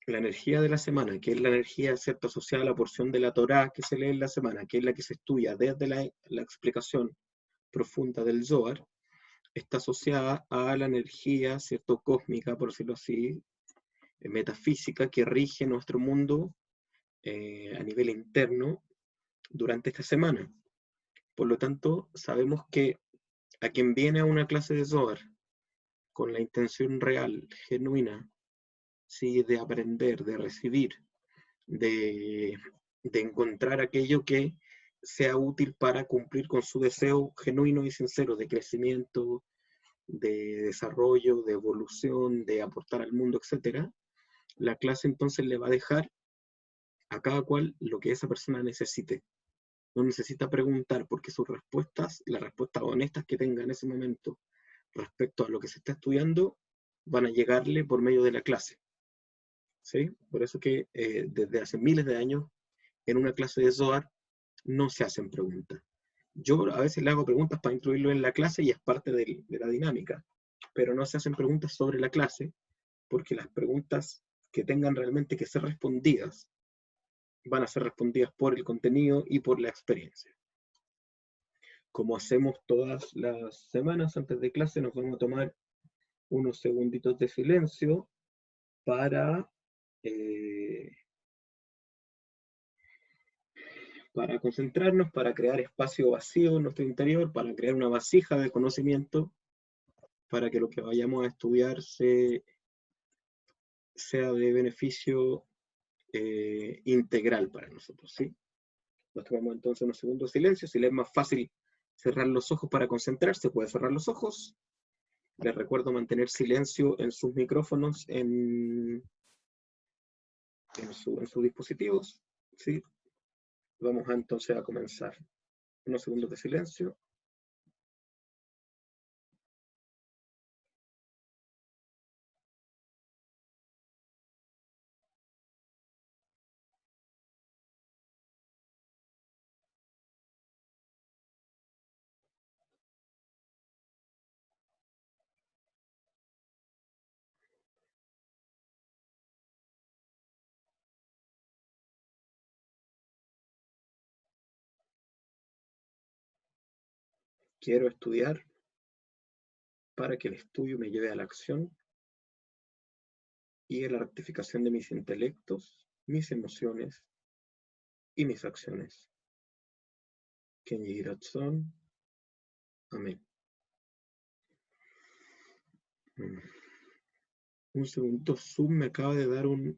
la energía de la semana, que es la energía, ¿cierto?, asociada a la porción de la Torá que se lee en la semana, que es la que se estudia desde la explicación profunda del Zohar, está asociada a la energía, ¿cierto?, cósmica, por decirlo así, metafísica, que rige nuestro mundo a nivel interno durante esta semana. Por lo tanto, sabemos que a quien viene a una clase de Zohar con la intención real, genuina, ¿sí?, de aprender, de recibir, de encontrar aquello que sea útil para cumplir con su deseo genuino y sincero de crecimiento, de desarrollo, de evolución, de aportar al mundo, etc., la clase entonces le va a dejar a cada cual lo que esa persona necesite. No necesita preguntar porque sus respuestas, las respuestas honestas que tenga en ese momento respecto a lo que se está estudiando, van a llegarle por medio de la clase. ¿Sí? Por eso que desde hace miles de años en una clase de Zohar no se hacen preguntas. Yo a veces le hago preguntas para incluirlo en la clase y es parte de la dinámica, pero no se hacen preguntas sobre la clase porque las preguntas que tengan realmente que ser respondidas van a ser respondidas por el contenido y por la experiencia. Como hacemos todas las semanas antes de clase, nos vamos a tomar unos segunditos de silencio para concentrarnos, para crear espacio vacío en nuestro interior, para crear una vasija de conocimiento, para que lo que vayamos a estudiar sea de beneficio integral para nosotros, ¿sí? Nos tomamos entonces unos segundos de silencio. Si les es más fácil cerrar los ojos para concentrarse, puede cerrar los ojos. Les recuerdo mantener silencio en sus micrófonos, en sus dispositivos, ¿sí? Vamos entonces a comenzar. Unos segundos de silencio. Quiero estudiar para que el estudio me lleve a la acción y a la rectificación de mis intelectos, mis emociones y mis acciones. Ken Yiratzon. Amén. Un segundo, Zoom me acaba de dar un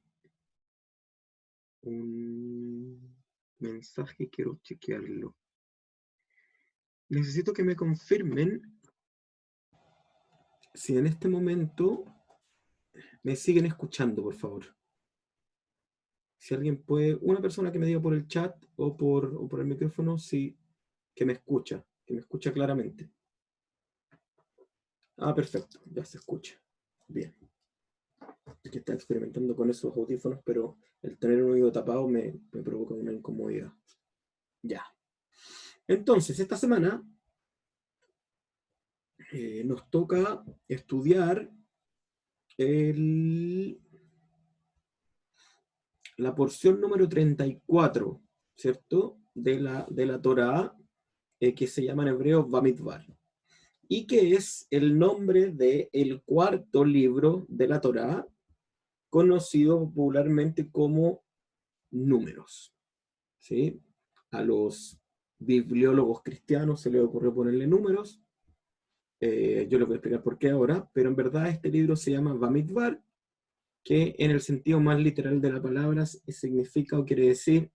mensaje, quiero chequearlo. Necesito que me confirmen si en este momento me siguen escuchando, por favor. Si alguien puede, una persona que me diga por el chat o por el micrófono, sí, que me escucha claramente. Ah, perfecto, ya se escucha. Bien. Es que está experimentando con esos audífonos, pero el tener un oído tapado me provoca una incomodidad. Ya. Entonces, esta semana nos toca estudiar la porción número 34, ¿cierto? De la Torá, que se llama en hebreo Bamidbar, y que es el nombre del cuarto libro de la Torá, conocido popularmente como Números, ¿sí? A los bibliólogos cristianos se les ocurrió ponerle números. Yo les voy a explicar por qué ahora, pero en verdad este libro se llama Bamidbar, que en el sentido más literal de la palabra significa o quiere decir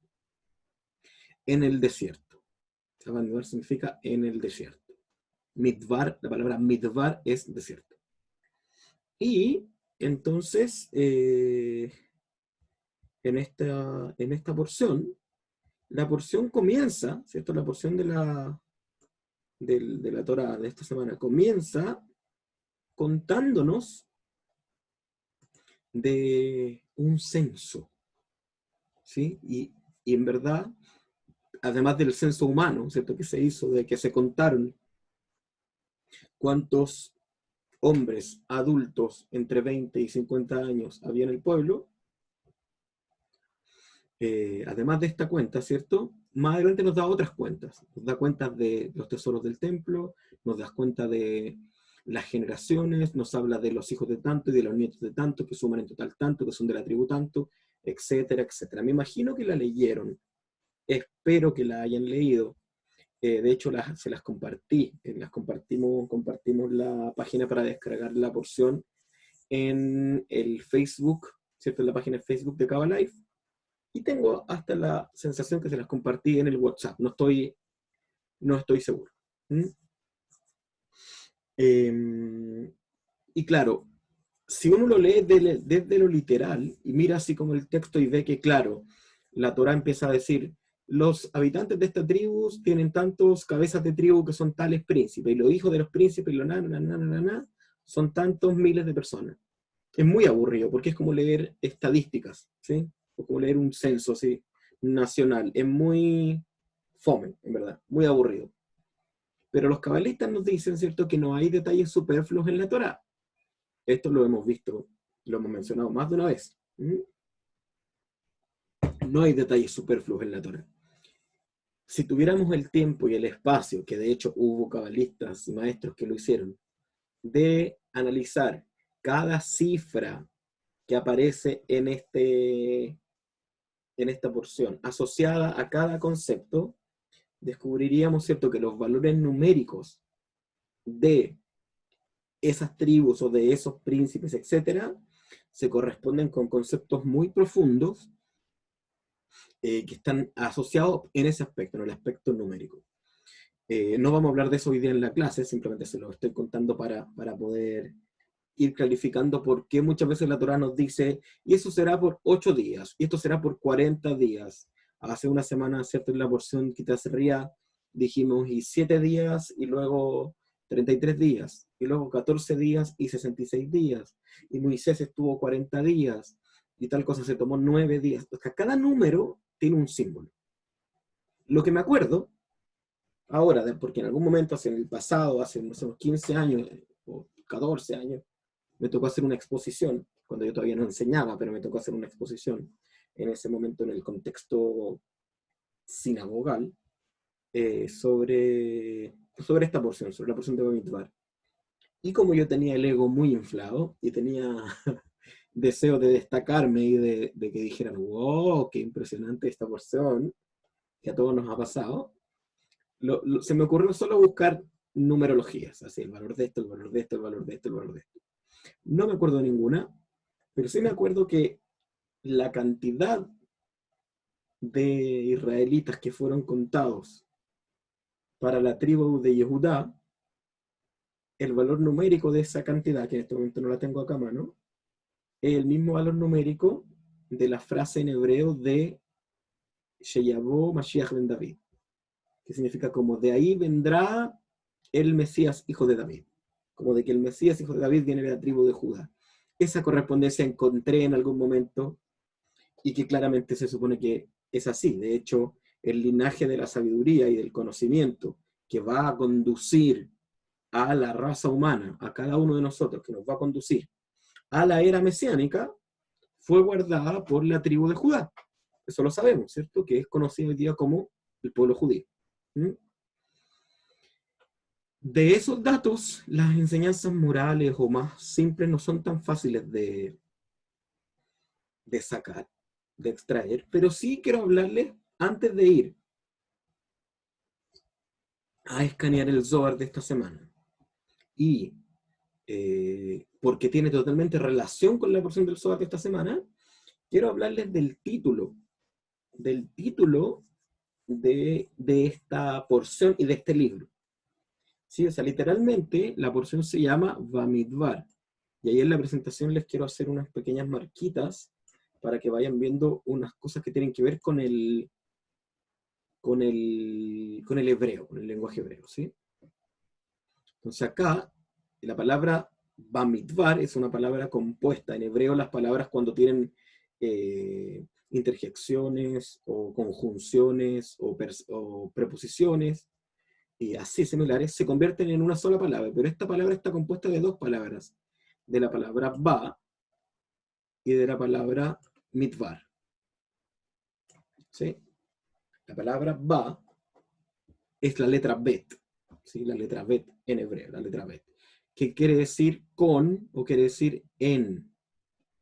en el desierto. Bamidbar significa en el desierto. Midbar, la palabra Midbar es desierto. Y entonces, en esta porción, la porción comienza, ¿cierto? La porción de la Torá de esta semana comienza contándonos de un censo, ¿sí? Y en verdad, además del censo humano, ¿cierto?, que se hizo, de que se contaron cuántos hombres adultos entre 20 y 50 años había en el pueblo, además de esta cuenta, ¿cierto? Más adelante nos da otras cuentas. Nos da cuentas de los tesoros del templo, nos da cuenta de las generaciones, nos habla de los hijos de tanto y de los nietos de tanto, que suman en total tanto, que son de la tribu tanto, etcétera, etcétera. Me imagino que la leyeron, espero que la hayan leído. De hecho, se las compartí, compartimos la página para descargar la porción en el Facebook, ¿cierto? En la página de Facebook de Cava Life. Y tengo hasta la sensación que se las compartí en el WhatsApp. No estoy seguro. ¿Mm? Y claro, si uno lo lee desde lo literal y mira así como el texto y ve que, claro, la Torá empieza a decir, los habitantes de esta tribu tienen tantos cabezas de tribu que son tales príncipes, y los hijos de los príncipes, son tantos miles de personas. Es muy aburrido, porque es como leer estadísticas, ¿sí? O como leer un censo, ¿sí? Nacional. Es muy fome, en verdad, muy aburrido. Pero los cabalistas nos dicen, ¿cierto?, que no hay detalles superfluos en la Torá. Esto lo hemos visto, lo hemos mencionado más de una vez. No hay detalles superfluos en la Torá. Si tuviéramos el tiempo y el espacio, que de hecho hubo cabalistas y maestros que lo hicieron, de analizar cada cifra que aparece en esta porción, asociada a cada concepto, descubriríamos, ¿cierto?, que los valores numéricos de esas tribus o de esos príncipes, etcétera, se corresponden con conceptos muy profundos que están asociados en ese aspecto, en el aspecto numérico. No vamos a hablar de eso hoy día en la clase, simplemente se lo estoy contando para poder ir clarificando por qué muchas veces la Torá nos dice, y eso será por 8 días, y esto será por 40 días. Hace una semana, ¿cierto?, en la porción que te ría, dijimos, y 7 días, y luego 33 días, y luego 14 días y 66 días, y Moisés estuvo 40 días, y tal cosa se tomó 9 días. O sea, cada número tiene un símbolo. Lo que me acuerdo, ahora, porque en algún momento, hace en el pasado, hace no sé, unos 15 años, o 14 años, me tocó hacer una exposición, cuando yo todavía no enseñaba, pero me tocó hacer una exposición en ese momento en el contexto sinagogal, sobre esta porción, sobre la porción de Bamidbar. Y como yo tenía el ego muy inflado y tenía deseo de destacarme y de que dijeran, wow, qué impresionante esta porción, que a todos nos ha pasado, se me ocurrió solo buscar numerologías, así, el valor de esto, el valor de esto, el valor de esto, el valor de esto. No me acuerdo ninguna, pero sí me acuerdo que la cantidad de israelitas que fueron contados para la tribu de Yehudá, el valor numérico de esa cantidad, que en este momento no la tengo acá a mano, es el mismo valor numérico de la frase en hebreo de Sheyabó Mashiach ben David, que significa como de ahí vendrá el Mesías hijo de David, como de que el Mesías hijo de David viene de la tribu de Judá. Esa correspondencia encontré en algún momento y que claramente se supone que es así. De hecho, el linaje de la sabiduría y del conocimiento que va a conducir a la raza humana, a cada uno de nosotros, que nos va a conducir a la era mesiánica, fue guardada por la tribu de Judá. Eso lo sabemos, ¿cierto? Que es conocido hoy día como el pueblo judío. De esos datos, las enseñanzas morales o más simples no son tan fáciles de sacar, de extraer, pero sí quiero hablarles antes de ir a escanear el Zohar de esta semana. Y porque tiene totalmente relación con la porción del Zohar de esta semana, quiero hablarles del título de esta porción y de este libro. ¿Sí? O sea, literalmente la porción se llama Bamidbar. Y ahí en la presentación les quiero hacer unas pequeñas marquitas para que vayan viendo unas cosas que tienen que ver con el hebreo, con el lenguaje hebreo, ¿sí? Entonces acá, la palabra Bamidbar es una palabra compuesta. En hebreo las palabras cuando tienen interjecciones o conjunciones o preposiciones y así similares, se convierten en una sola palabra, pero esta palabra está compuesta de dos palabras, de la palabra ba y de la palabra midbar. ¿sí? La palabra ba es la letra bet, ¿sí? La letra bet en hebreo, la letra bet, que quiere decir con o quiere decir en,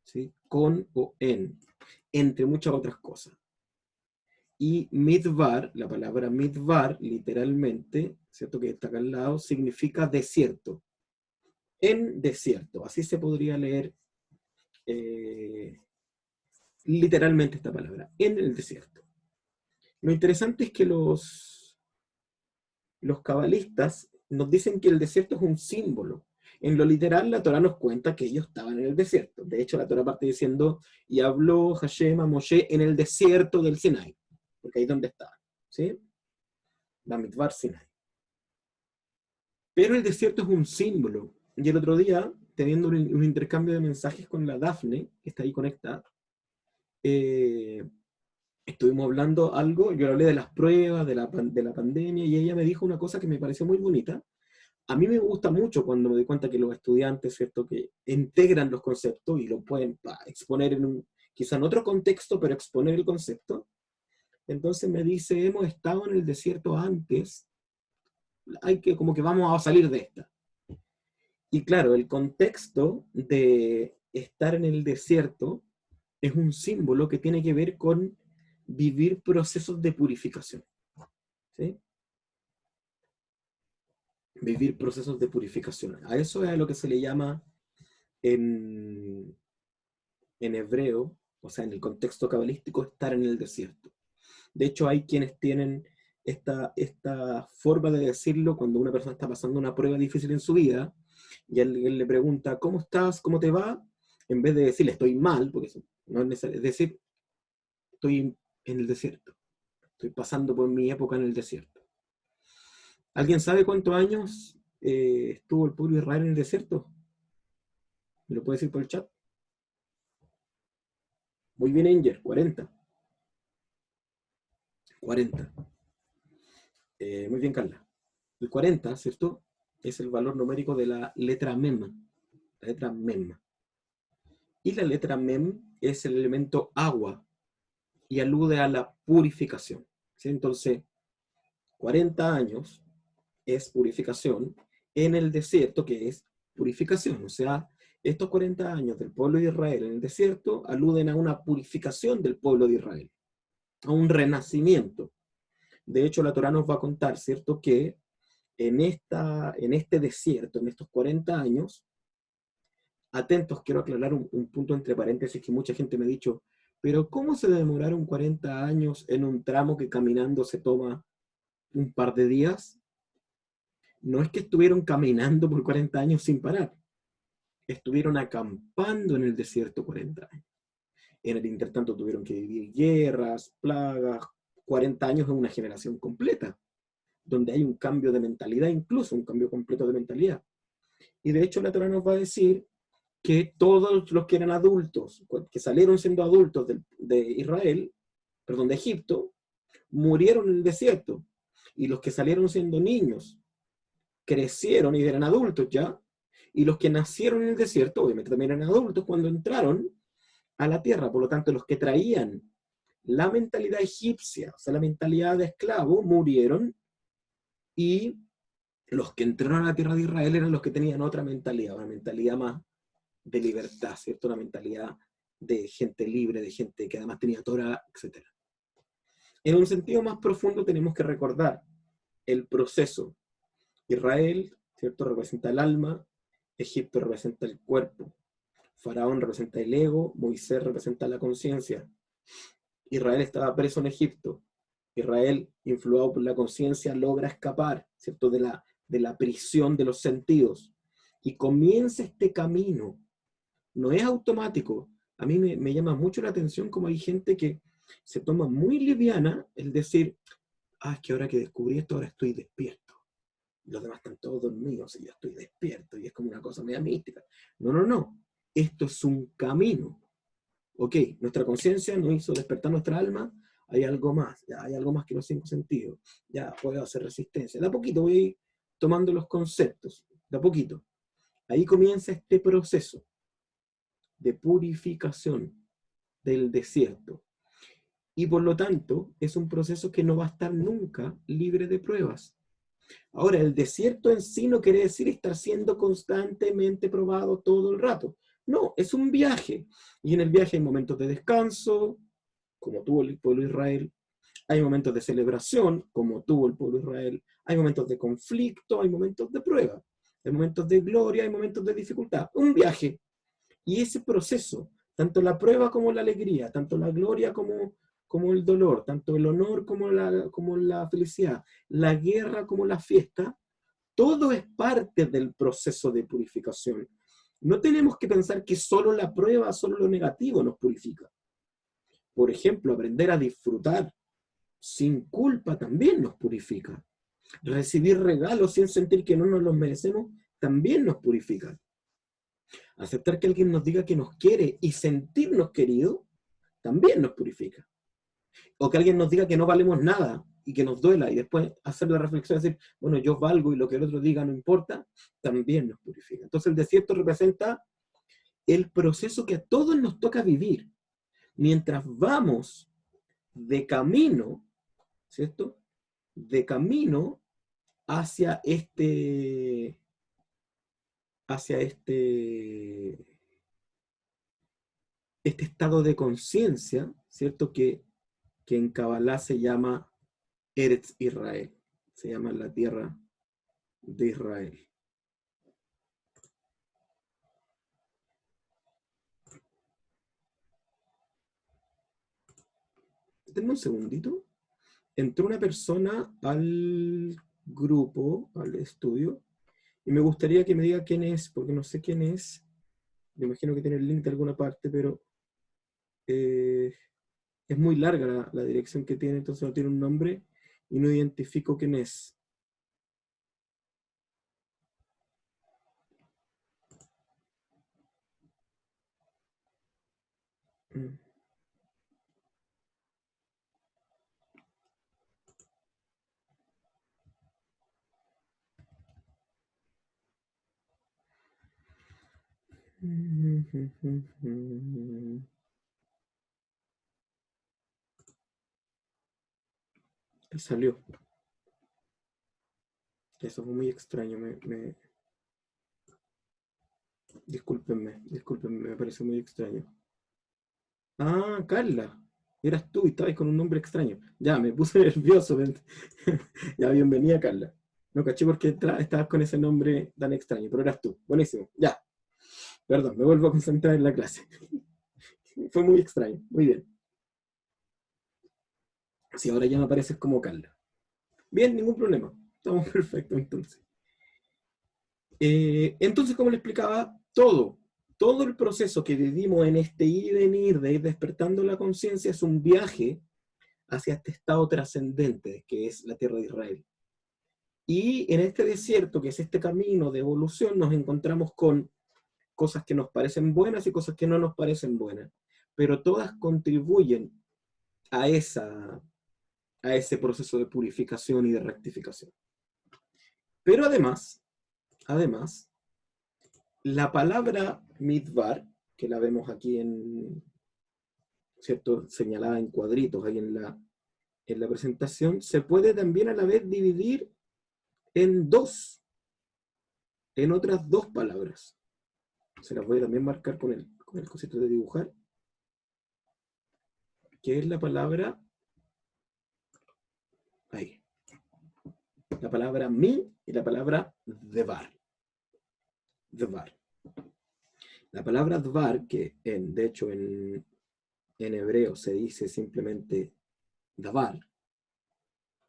¿sí? Con o en, entre muchas otras cosas. Y midbar, la palabra midbar, literalmente, ¿cierto? Que está acá al lado, significa desierto. En desierto, así se podría leer literalmente esta palabra, en el desierto. Lo interesante es que los cabalistas nos dicen que el desierto es un símbolo. En lo literal, la Torah nos cuenta que ellos estaban en el desierto. De hecho, la Torah parte diciendo, y habló Hashem a Moshe en el desierto del Sinai, porque ahí es donde estaban, ¿sí? Bamidbar Sinai. Pero el desierto es un símbolo. Y el otro día, teniendo un intercambio de mensajes con la Dafne, que está ahí conectada, estuvimos hablando algo, yo le hablé de las pruebas, de la pandemia, y ella me dijo una cosa que me pareció muy bonita. A mí me gusta mucho cuando me doy cuenta que los estudiantes, ¿cierto?, que integran los conceptos y lo pueden exponer quizá en otro contexto, pero exponer el concepto. Entonces me dice, hemos estado en el desierto antes, como que vamos a salir de esta. Y claro, el contexto de estar en el desierto es un símbolo que tiene que ver con vivir procesos de purificación, ¿sí? Vivir procesos de purificación. A eso es a lo que se le llama en hebreo, o sea, en el contexto cabalístico, estar en el desierto. De hecho, hay quienes tienen esta forma de decirlo cuando una persona está pasando una prueba difícil en su vida, y él le pregunta, ¿cómo estás? ¿Cómo te va? En vez de decirle, estoy mal, porque eso no es necesario, es decir, estoy en el desierto. Estoy pasando por mi época en el desierto. ¿Alguien sabe cuántos años estuvo el pueblo de Israel en el desierto? ¿Me lo puede decir por el chat? Muy bien, Anger, 40. 40. Muy bien, Carla. El 40, ¿cierto? Es el valor numérico de la letra Mem. La letra Mem. Y la letra Mem es el elemento agua y alude a la purificación, ¿sí? Entonces, 40 años es purificación en el desierto, que es purificación. O sea, estos 40 años del pueblo de Israel en el desierto aluden a una purificación del pueblo de Israel, a un renacimiento. De hecho, la Torá nos va a contar, ¿cierto?, que en este desierto, en estos 40 años, atentos, quiero aclarar un punto entre paréntesis que mucha gente me ha dicho, pero ¿cómo se demoraron 40 años en un tramo que caminando se toma un par de días? No es que estuvieron caminando por 40 años sin parar, estuvieron acampando en el desierto 40 años. En el intertanto tuvieron que vivir guerras, plagas, 40 años es una generación completa, donde hay un cambio de mentalidad, incluso un cambio completo de mentalidad. Y de hecho la Torá nos va a decir que todos los que eran adultos, que salieron siendo adultos de Israel, perdón, de Egipto, murieron en el desierto. Y los que salieron siendo niños, crecieron y eran adultos ya. Y los que nacieron en el desierto, obviamente también eran adultos cuando entraron a la tierra. Por lo tanto, los que traían la mentalidad egipcia, o sea, la mentalidad de esclavo, murieron. Y los que entraron a la tierra de Israel eran los que tenían otra mentalidad, una mentalidad más de libertad, ¿cierto? Una mentalidad de gente libre, de gente que además tenía Torah, etc. En un sentido más profundo tenemos que recordar el proceso. Israel, ¿cierto?, representa el alma, Egipto representa el cuerpo, Faraón representa el ego, Moisés representa la conciencia. Israel estaba preso en Egipto. Israel, influido por la conciencia, logra escapar, ¿cierto?, de la prisión de los sentidos. Y comienza este camino. No es automático. A mí me llama mucho la atención como hay gente que se toma muy liviana el decir, es que ahora que descubrí esto, ahora estoy despierto. Los demás están todos dormidos y yo estoy despierto y es como una cosa media mística. No, no, no. Esto es un camino. Ok, nuestra conciencia nos hizo despertar nuestra alma, hay algo más, ya hay algo más que los 5 sentidos, ya puedo hacer resistencia. De a poquito voy tomando los conceptos, de a poquito. Ahí comienza este proceso de purificación del desierto. y por lo tanto es un proceso que no va a estar nunca libre de pruebas. Ahora, el desierto en sí no quiere decir estar siendo constantemente probado todo el rato. No, es un viaje. Y en el viaje hay momentos de descanso, como tuvo el pueblo de Israel. Hay momentos de celebración, como tuvo el pueblo de Israel. Hay momentos de conflicto, hay momentos de prueba. Hay momentos de gloria, hay momentos de dificultad. Un viaje. Y ese proceso, tanto la prueba como la alegría, tanto la gloria como el dolor, tanto el honor como la felicidad, la guerra como la fiesta, todo es parte del proceso de purificación. No tenemos que pensar que solo la prueba, solo lo negativo nos purifica. Por ejemplo, aprender a disfrutar sin culpa también nos purifica. Recibir regalos sin sentir que no nos los merecemos también nos purifica. Aceptar que alguien nos diga que nos quiere y sentirnos queridos también nos purifica. O que alguien nos diga que no valemos nada y que nos duela y después hacer la reflexión y decir, bueno, yo valgo y lo que el otro diga no importa, también nos purifica. Entonces el desierto representa el proceso que a todos nos toca vivir mientras vamos de camino, ¿cierto? De camino hacia hacia este estado de conciencia, ¿cierto? Que en Kabbalah se llama Eretz Israel, se llama la tierra de Israel. Denme un segundito. Entró una persona al grupo, al estudio, y me gustaría que me diga quién es, porque no sé quién es. Me imagino que tiene el link de alguna parte, pero eh, es muy larga la dirección que tiene, entonces no tiene un nombre y no identifico quién es. Mm. Salió. Eso fue muy extraño. Discúlpenme, me pareció muy extraño. Ah, Carla. Eras tú y estabas con un nombre extraño. Ya, me puse nervioso. Ya, bienvenida, Carla. No caché porque estabas con ese nombre tan extraño, pero eras tú. Buenísimo. Ya, perdón, me vuelvo a concentrar en la clase. Fue muy extraño. Muy bien. Sí, ahora ya me apareces como Carla. Bien, ningún problema. Estamos perfectos entonces. Entonces, como le explicaba, todo el proceso que vivimos en este ir y venir, de ir despertando la conciencia, es un viaje hacia este estado trascendente que es la tierra de Israel. Y en este desierto, que es este camino de evolución, nos encontramos con cosas que nos parecen buenas y cosas que no nos parecen buenas, pero todas contribuyen a, a ese proceso de purificación y de rectificación. Pero además, la palabra midbar, que la vemos aquí ¿cierto? Señalada en cuadritos ahí en la presentación, se puede también a la vez dividir en en otras dos palabras. Se las voy a también marcar con el cosito de dibujar, que es la palabra, ahí, la palabra mi y la palabra devar. Dvar. La palabra dvar, que de hecho en hebreo se dice simplemente davar,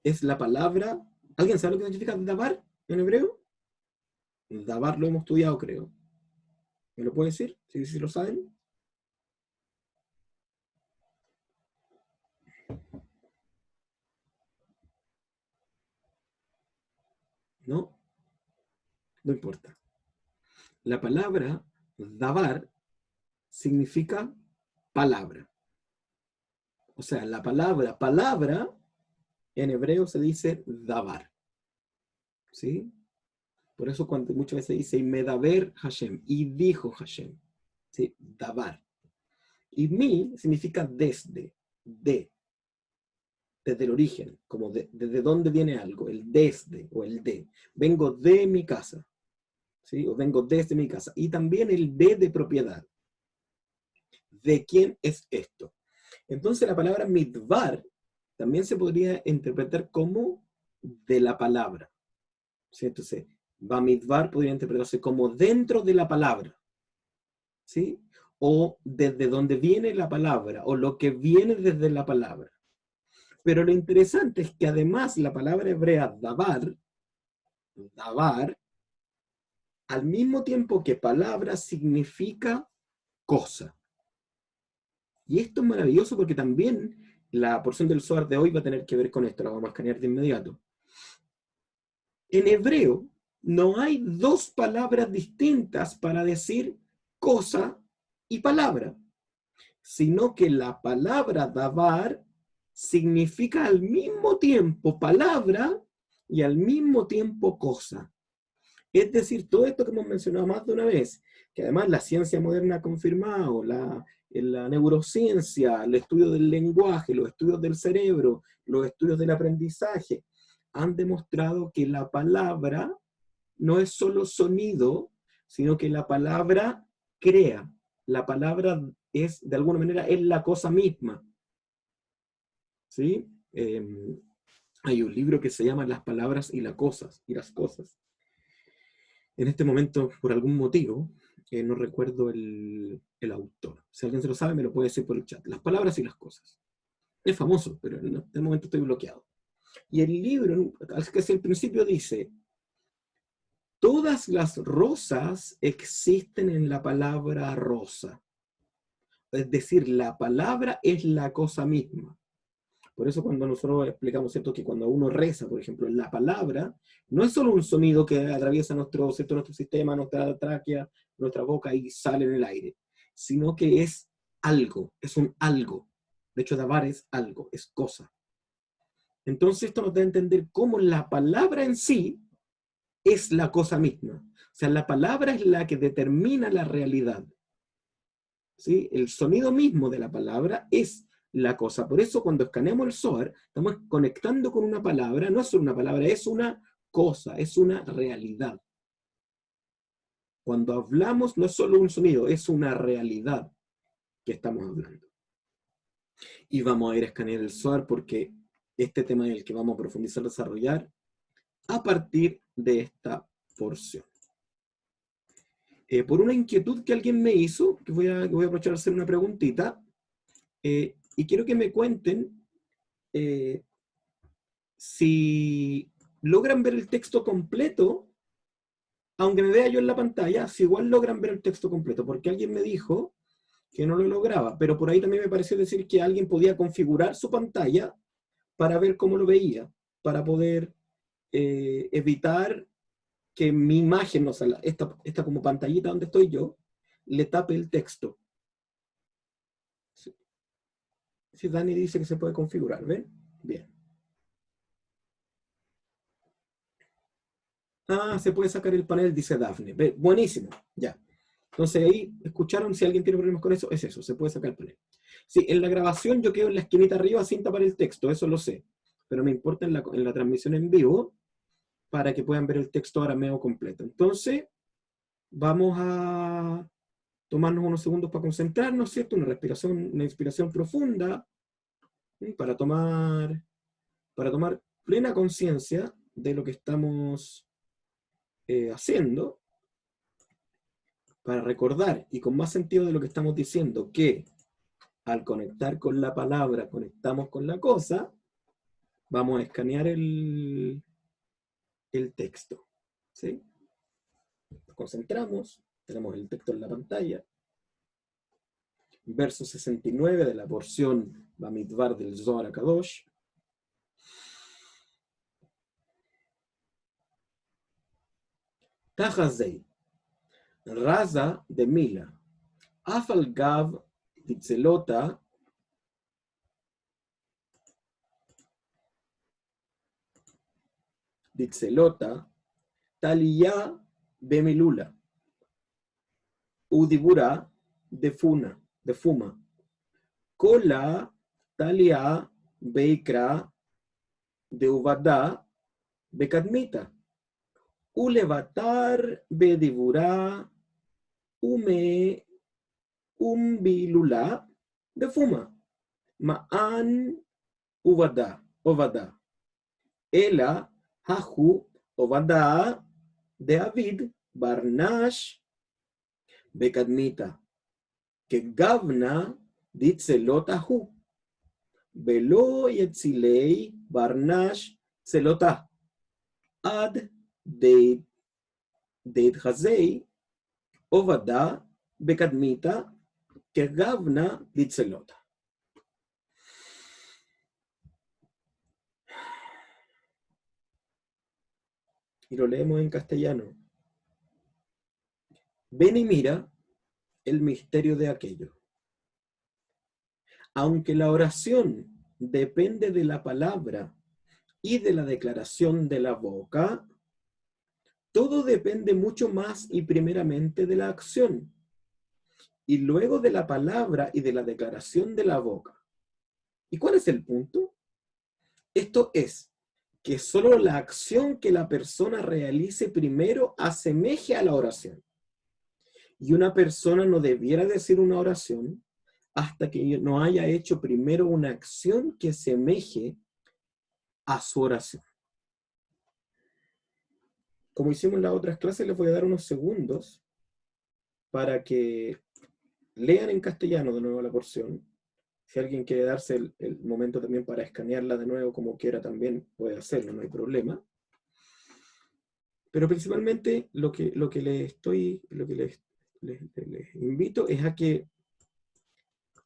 es la palabra. ¿Alguien sabe lo que significa davar en hebreo? Davar lo hemos estudiado, creo. ¿Me lo puede decir? Si lo saben. No, no importa. La palabra davar significa palabra. O sea, la palabra en hebreo se dice davar. ¿Sí? Por eso cuando muchas veces dice medaber Hashem, y dijo Hashem. ¿Sí? Davar. Y mi significa desde, de. desde el origen, como desde dónde viene algo, el desde o el de. Vengo de mi casa, ¿sí? O vengo desde mi casa. Y también el de propiedad. ¿De quién es esto? Entonces la palabra midbar también se podría interpretar como de la palabra, ¿sí? Entonces, bamidbar podría interpretarse como dentro de la palabra, ¿sí? O desde donde viene la palabra, o lo que viene desde la palabra. Pero lo interesante es que además la palabra hebrea davar, al mismo tiempo que palabra significa cosa. Y esto es maravilloso porque también la porción del Zohar de hoy va a tener que ver con esto, la vamos a escanear de inmediato. En hebreo no hay dos palabras distintas para decir cosa y palabra, sino que la palabra davar significa al mismo tiempo palabra y al mismo tiempo cosa. Es decir, todo esto que hemos mencionado más de una vez, que además la ciencia moderna ha confirmado, la neurociencia, el estudio del lenguaje, los estudios del cerebro, los estudios del aprendizaje, han demostrado que la palabra no es solo sonido, sino que la palabra crea. La palabra es, de alguna manera, es la cosa misma. ¿Sí? Hay un libro que se llama Las palabras y las cosas. En este momento, por algún motivo, no recuerdo el autor. Si alguien se lo sabe, me lo puede decir por el chat. Las palabras y las cosas. Es famoso, pero en este momento estoy bloqueado. Y el libro, casi al principio dice, todas las rosas existen en la palabra rosa. Es decir, la palabra es la cosa misma. Por eso cuando nosotros explicamos, ¿cierto?, que cuando uno reza, por ejemplo, la palabra, no es solo un sonido que atraviesa ¿cierto?, nuestro sistema, nuestra tráquea, nuestra boca y sale en el aire, sino que es algo, es un algo. De hecho, davar es algo, es cosa. Entonces esto nos da a entender cómo la palabra en sí es la cosa misma. O sea, la palabra es la que determina la realidad. ¿Sí? El sonido mismo de la palabra es la cosa. Por eso cuando escaneamos el Zohar, estamos conectando con una palabra, no es solo una palabra, es una cosa, es una realidad. Cuando hablamos no es solo un sonido, es una realidad que estamos hablando. Y vamos a ir a escanear el Zohar porque este tema es el que vamos a profundizar, desarrollar a partir de esta porción. Por una inquietud que alguien me hizo, que voy a aprovechar a hacer una preguntita, y quiero que me cuenten si logran ver el texto completo, aunque me vea yo en la pantalla, si igual logran ver el texto completo, porque alguien me dijo que no lo lograba, pero por ahí también me pareció decir que alguien podía configurar su pantalla para ver cómo lo veía, para poder evitar que mi imagen, o sea, esta como pantallita donde estoy yo, le tape el texto. Si Dani dice que se puede configurar, ¿ven? Bien. Ah, se puede sacar el panel, dice Dafne. Buenísimo, ya. Entonces ahí, escucharon, si alguien tiene problemas con eso, es eso, se puede sacar el panel. Sí, en la grabación yo quedo en la esquinita arriba sin tapar el texto, eso lo sé. Pero me importa en la transmisión en vivo para que puedan ver el texto ahora medio completo. Entonces, vamos a tomarnos unos segundos para concentrarnos, ¿cierto? Una respiración, una inspiración profunda, ¿sí? Para tomar plena conciencia de lo que estamos haciendo, para recordar y con más sentido de lo que estamos diciendo, que al conectar con la palabra, conectamos con la cosa, vamos a escanear el texto. ¿Sí? Nos concentramos, tenemos el texto en la pantalla, verso 69 de la porción Bamidbar del Zohar HaKadosh. Tajazei, Raza de Mila, Afal Gav Titzelota, Taliyah Bemilula, Udibura de Fuma, Kola Taliyah Beikra de Uvada Bekadmita. Ulevatar Bedibura Ume Umbilula de Fuma. Ma'an Ovada. Ela Hahu Ovada de Avid Barnash Bekadmita. Que Gavna Ditzelotahu. Velo Yetzilei Barnash Zelota. Ad de Hazei Ovada Bekadmita que Gavna Ditzelota. Y lo leemos en castellano. Ven y mira el misterio de aquello. Aunque la oración depende de la palabra y de la declaración de la boca, todo depende mucho más y primeramente de la acción, y luego de la palabra y de la declaración de la boca. ¿Y cuál es el punto? Esto es, que solo la acción que la persona realice primero asemeje a la oración. Y una persona no debiera decir una oración hasta que no haya hecho primero una acción que asemeje a su oración. Como hicimos en las otras clases, les voy a dar unos segundos para que lean en castellano de nuevo la porción. Si alguien quiere darse el momento también para escanearla de nuevo como quiera, también puede hacerlo, no hay problema. Pero principalmente lo que les invito es a que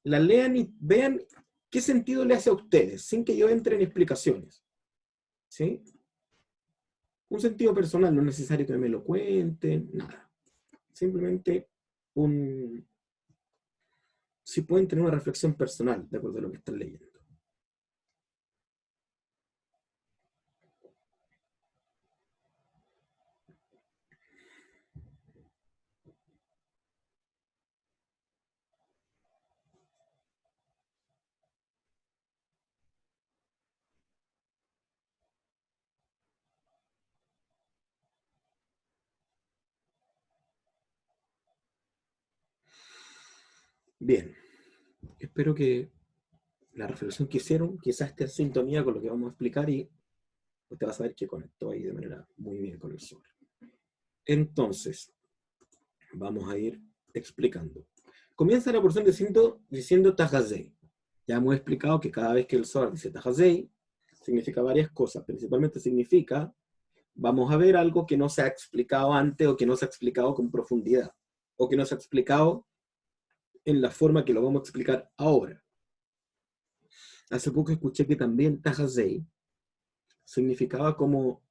la lean y vean qué sentido le hace a ustedes, sin que yo entre en explicaciones. ¿Sí? Un sentido personal, no es necesario que me lo cuenten, nada. Simplemente si pueden tener una reflexión personal de acuerdo a lo que están leyendo. Bien, espero que la reflexión que hicieron quizás esté en sintonía con lo que vamos a explicar y usted va a saber que conectó ahí de manera muy bien con el sobre. Entonces, vamos a ir explicando. Comienza la porción diciendo Tajazei. Ya hemos explicado que cada vez que el Zohar dice Tajazei, significa varias cosas. Principalmente significa, vamos a ver algo que no se ha explicado antes o que no se ha explicado con profundidad, o que no se ha explicado en la forma que lo vamos a explicar ahora. Hace poco escuché que también Tajazei significaba como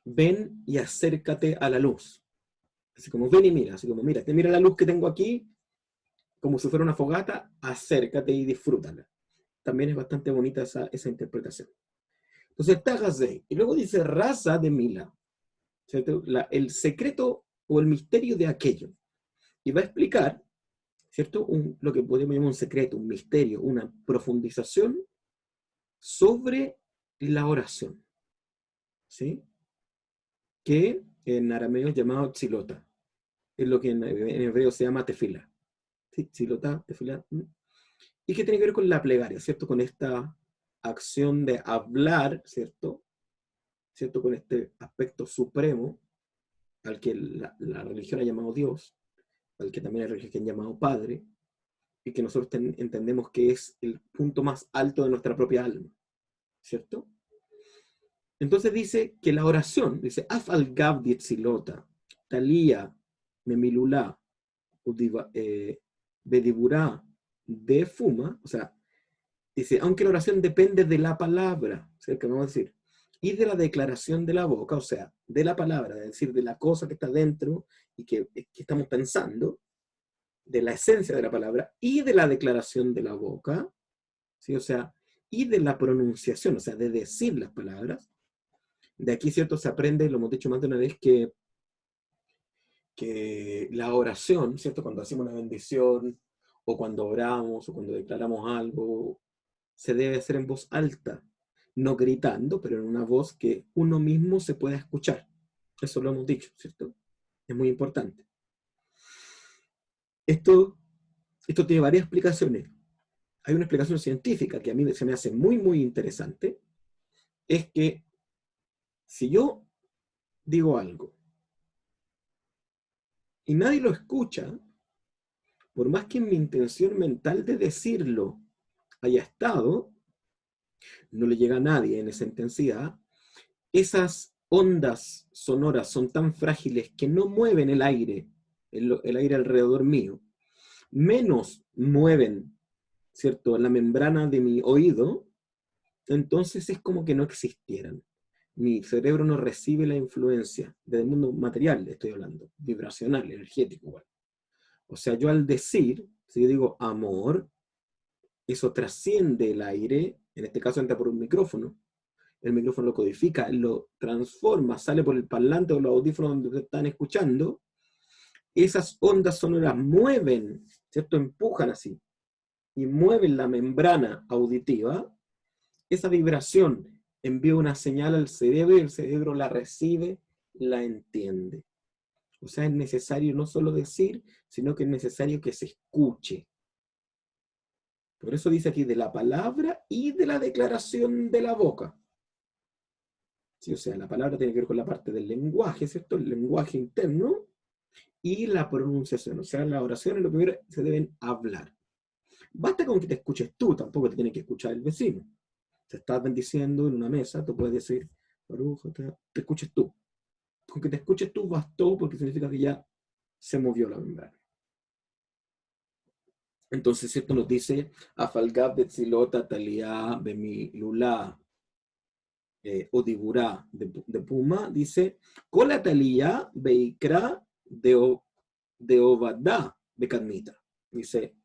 ven y acércate a la luz. Así como ven y mira, así como mira, te mira la luz que tengo aquí, como si fuera una fogata, acércate y disfrútala. También es bastante bonita esa interpretación. Entonces, Tajazei. Y luego dice raza de Mila. ¿Cierto? El secreto o el misterio de aquello. Y va a explicar, ¿cierto? Lo que podemos llamar un secreto, un misterio, una profundización sobre la oración. ¿Sí? Que en arameo es llamado tsilota. Es lo que en hebreo se llama tefila. ¿Sí? Tsilota, tefila. Y que tiene que ver con la plegaria, ¿cierto? Con esta acción de hablar, ¿cierto? ¿Cierto? Con este aspecto supremo al que la religión ha llamado Dios, al que también la religión ha llamado Padre, y que nosotros entendemos que es el punto más alto de nuestra propia alma, ¿cierto? Entonces dice que la oración, dice, Af al Gav Dietzilota, Talía, Memilulá, Bediburá, de Fuma, o sea, dice, aunque la oración depende de la palabra, ¿sí? Que vamos a decir, y de la declaración de la boca, o sea, de la palabra, es decir, de la cosa que está dentro y que estamos pensando, de la esencia de la palabra y de la declaración de la boca, ¿sí? O sea, y de la pronunciación, o sea, de decir las palabras. De aquí, ¿cierto? Se aprende, lo hemos dicho más de una vez, que la oración, ¿cierto? Cuando hacemos una bendición, o cuando oramos, o cuando declaramos algo, se debe hacer en voz alta, no gritando, pero en una voz que uno mismo se pueda escuchar. Eso lo hemos dicho, ¿cierto? Es muy importante. Esto tiene varias explicaciones. Hay una explicación científica que a mí se me hace muy, muy interesante, es que si yo digo algo y nadie lo escucha, por más que en mi intención mental de decirlo haya estado, no le llega a nadie en esa intensidad, esas ondas sonoras son tan frágiles que no mueven el aire alrededor mío, menos mueven, ¿cierto?, la membrana de mi oído, entonces es como que no existieran. Mi cerebro no recibe la influencia del mundo material, estoy hablando, vibracional, energético igual. O sea, yo al decir, si yo digo amor, eso trasciende el aire, en este caso entra por un micrófono, el micrófono lo codifica, lo transforma, sale por el parlante o los audífonos donde te están escuchando, esas ondas sonoras mueven, ¿cierto? Empujan así, y mueven la membrana auditiva, esa vibración envía una señal al cerebro y el cerebro la recibe, la entiende. O sea, es necesario no solo decir, sino que es necesario que se escuche. Por eso dice aquí de la palabra y de la declaración de la boca. Sí, o sea, la palabra tiene que ver con la parte del lenguaje, ¿cierto? El lenguaje interno y la pronunciación. O sea, las oraciones lo primero se deben hablar. Basta con que te escuches tú, tampoco te tiene que escuchar el vecino. Te estás bendiciendo en una mesa, tú puedes decir, Baruch, te escuches tú. Con que te escuches tú bastó porque significa que ya se movió la membrana. Entonces, ¿cierto? Nos dice, Afalgab Betzilota Talia Bemi Lula Odiburá de Puma, dice, Kola Talia Beikra de Obadá Becadmita. Dice,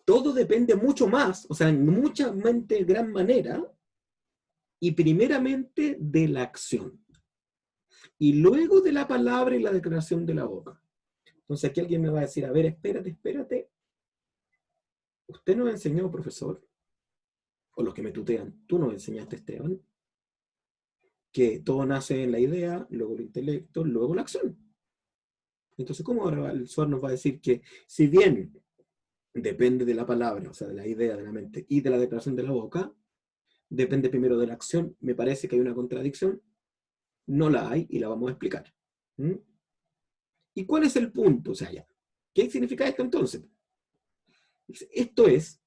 todo depende mucho más, o sea, en mucha mente, gran manera, y primeramente de la acción. Y luego de la palabra y la declaración de la boca. Entonces aquí alguien me va a decir, a ver, espérate. Usted nos enseñó, profesor, o los que me tutean, tú nos enseñaste, Esteban, que todo nace en la idea, luego el intelecto, luego la acción. Entonces, ¿cómo ahora el SOAR nos va a decir que si bien depende de la palabra, o sea, de la idea de la mente y de la declaración de la boca, depende primero de la acción? Me parece que hay una contradicción, no la hay y la vamos a explicar. ¿Mm? ¿Y cuál es el punto? O sea, ya, ¿qué significa esto entonces? Esto es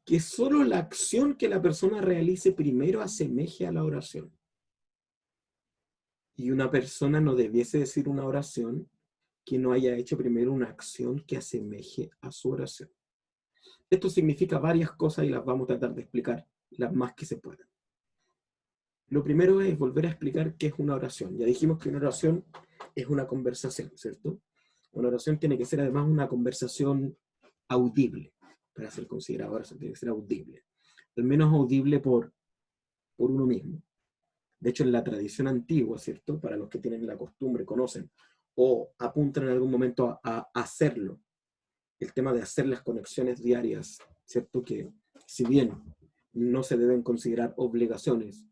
que solo la acción que la persona realice primero asemeje a la oración. Y una persona no debiese decir una oración que no haya hecho primero una acción que asemeje a su oración. Esto significa varias cosas y las vamos a tratar de explicar las más que se puedan. Lo primero es volver a explicar qué es una oración. Ya dijimos que una oración es una conversación, ¿cierto? Una oración tiene que ser además una conversación audible. Para ser considerada oración tiene que ser audible. Al menos audible por uno mismo. De hecho, en la tradición antigua, ¿cierto? Para los que tienen la costumbre, conocen, o apuntan en algún momento a hacerlo. El tema de hacer las conexiones diarias, ¿cierto? Que si bien no se deben considerar obligaciones,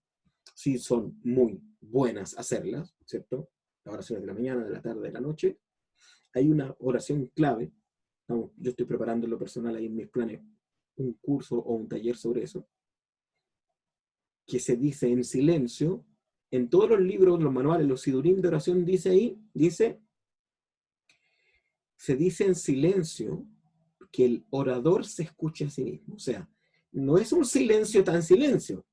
sí son muy buenas hacerlas, ¿cierto? Las oraciones de la mañana, de la tarde, de la noche. Hay una oración clave, ¿no? Yo estoy preparando en lo personal ahí en mis planes un curso o un taller sobre eso, que se dice en silencio, en todos los libros, los manuales, los sidurim de oración, dice ahí, se dice en silencio que el orador se escuche a sí mismo. O sea, no es un silencio tan silencio,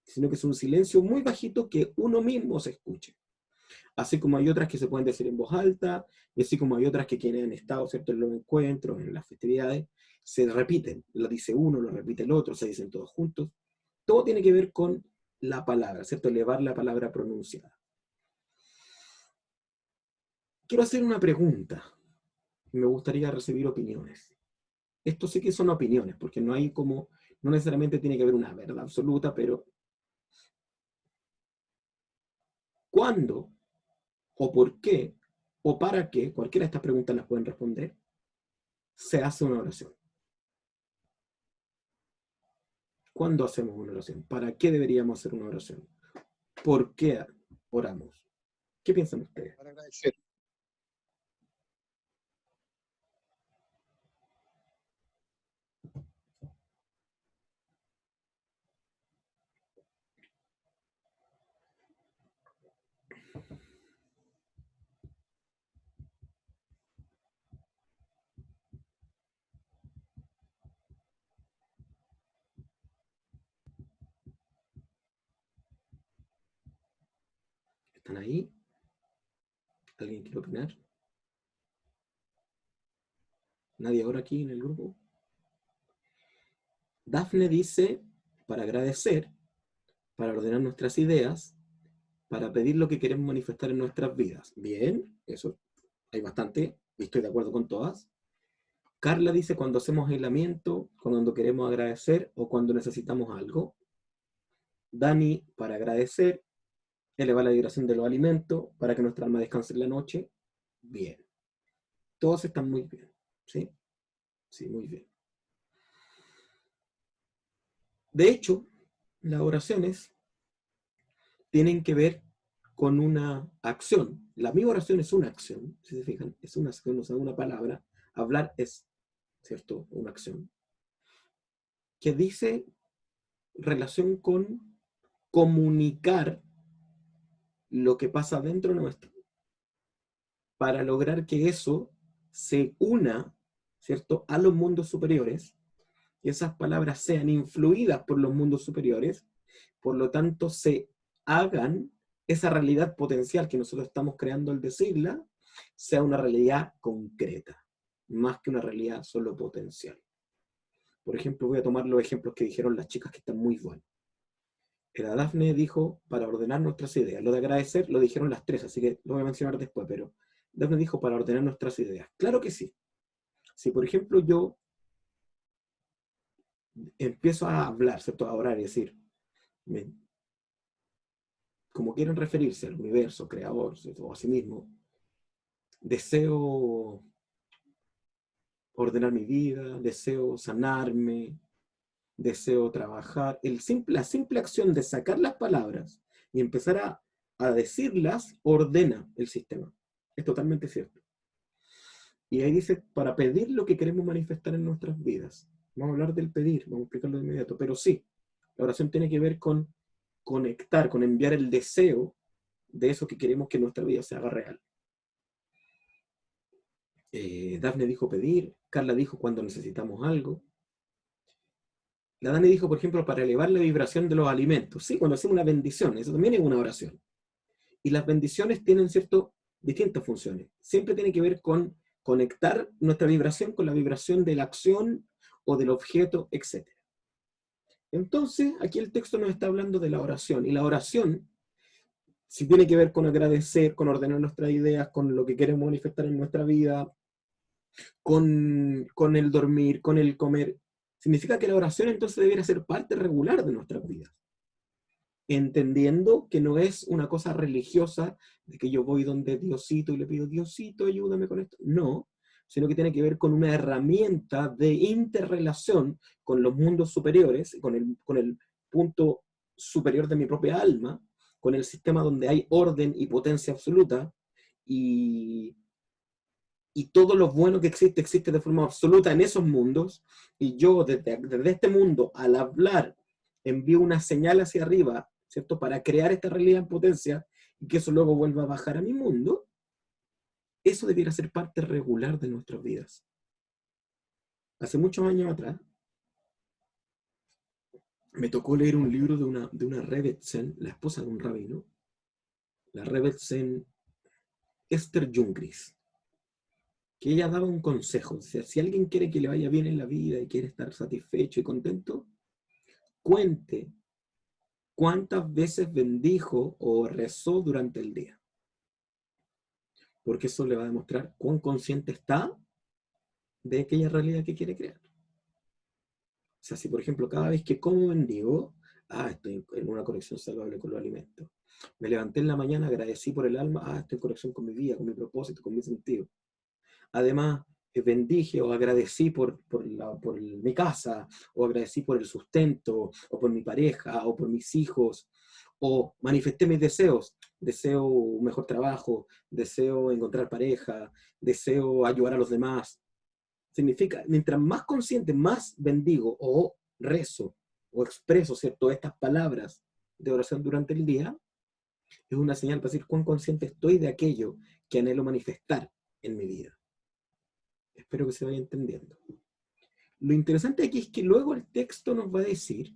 sino que es un silencio muy bajito que uno mismo se escuche. Así como hay otras que se pueden decir en voz alta, y así como hay otras que quienes han estado, ¿cierto?, en los encuentros, en las festividades, se repiten. Lo dice uno, lo repite el otro, se dicen todos juntos. Todo tiene que ver con la palabra, ¿cierto? Elevar la palabra pronunciada. Quiero hacer una pregunta. Me gustaría recibir opiniones. Esto sí que son opiniones, porque no hay como, no necesariamente tiene que haber una verdad absoluta, pero ¿cuándo o por qué o para qué? Cualquiera de estas preguntas las pueden responder. Se hace una oración. ¿Cuándo hacemos una oración? ¿Para qué deberíamos hacer una oración? ¿Por qué oramos? ¿Qué piensan ustedes? Para agradecer. ¿Están ahí? ¿Alguien quiere opinar? ¿Nadie ahora aquí en el grupo? Dafne dice, para agradecer, para ordenar nuestras ideas, para pedir lo que queremos manifestar en nuestras vidas. Bien, eso hay bastante, y estoy de acuerdo con todas. Carla dice cuando hacemos aislamiento, cuando queremos agradecer o cuando necesitamos algo. Dani, para agradecer, elevar la vibración de los alimentos, para que nuestra alma descanse en la noche. Bien. Todos están muy bien. ¿Sí? Sí, muy bien. De hecho, las oraciones tienen que ver con una acción. La misma oración es una acción, si se fijan, es una acción, o sea, una palabra. Hablar es, ¿cierto?, una acción. Que dice relación con comunicar lo que pasa dentro nuestro para lograr que eso se una, ¿cierto?, a los mundos superiores y esas palabras sean influidas por los mundos superiores, por lo tanto se hagan esa realidad potencial que nosotros estamos creando al decirla, sea una realidad concreta, más que una realidad solo potencial. Por ejemplo, voy a tomar los ejemplos que dijeron las chicas que están muy buenos. La Dafne dijo para ordenar nuestras ideas. Lo de agradecer lo dijeron las tres, así que lo voy a mencionar después, pero Dafne dijo para ordenar nuestras ideas. Claro que sí. Si, por ejemplo, yo empiezo a hablar, ¿cierto? A orar y decir, como quieren referirse al universo, creador, ¿cierto?, o a sí mismo, deseo ordenar mi vida, deseo sanarme, deseo trabajar. La simple acción de sacar las palabras y empezar a decirlas ordena el sistema. Es totalmente cierto. Y ahí dice, para pedir lo que queremos manifestar en nuestras vidas. Vamos a hablar del pedir, vamos a explicarlo de inmediato. Pero sí, la oración tiene que ver con conectar, con enviar el deseo de eso que queremos que nuestra vida se haga real. Dafne dijo pedir, Carla dijo cuando necesitamos algo. La Dani dijo, por ejemplo, para elevar la vibración de los alimentos. Sí, cuando hacemos una bendición, eso también es una oración. Y las bendiciones tienen distintas funciones. Siempre tiene que ver con conectar nuestra vibración con la vibración de la acción o del objeto, etc. Entonces, aquí el texto nos está hablando de la oración. Y la oración, si tiene que ver con agradecer, con ordenar nuestras ideas, con lo que queremos manifestar en nuestra vida, con el dormir, con el comer, significa que la oración entonces debería ser parte regular de nuestras vidas. Entendiendo que no es una cosa religiosa de que yo voy donde Diosito y le pido, Diosito, ayúdame con esto. No, sino que tiene que ver con una herramienta de interrelación con los mundos superiores, con el punto superior de mi propia alma, con el sistema donde hay orden y potencia absoluta, y, y todo lo bueno que existe, existe de forma absoluta en esos mundos, y yo desde este mundo, al hablar, envío una señal hacia arriba, ¿cierto?, para crear esta realidad en potencia, y que eso luego vuelva a bajar a mi mundo. Eso debiera ser parte regular de nuestras vidas. Hace muchos años atrás, me tocó leer un libro de una Rebbe Zen, la esposa de un rabino, la Rebbe Zen Esther Jungris, que ella daba un consejo. O sea, si alguien quiere que le vaya bien en la vida y quiere estar satisfecho y contento, cuente cuántas veces bendijo o rezó durante el día. Porque eso le va a demostrar cuán consciente está de aquella realidad que quiere crear. O sea, si por ejemplo cada vez que como bendigo, estoy en una conexión saludable con los alimentos. Me levanté en la mañana, agradecí por el alma, estoy en conexión con mi vida, con mi propósito, con mi sentido. Además, bendije o agradecí por mi casa, o agradecí por el sustento, o por mi pareja, o por mis hijos, o manifesté mis deseos. Deseo un mejor trabajo, deseo encontrar pareja, deseo ayudar a los demás. Significa, mientras más consciente, más bendigo o rezo o expreso, ¿cierto?, estas palabras de oración durante el día, es una señal para decir cuán consciente estoy de aquello que anhelo manifestar en mi vida. Espero que se vaya entendiendo. Lo interesante aquí es que luego el texto nos va a decir,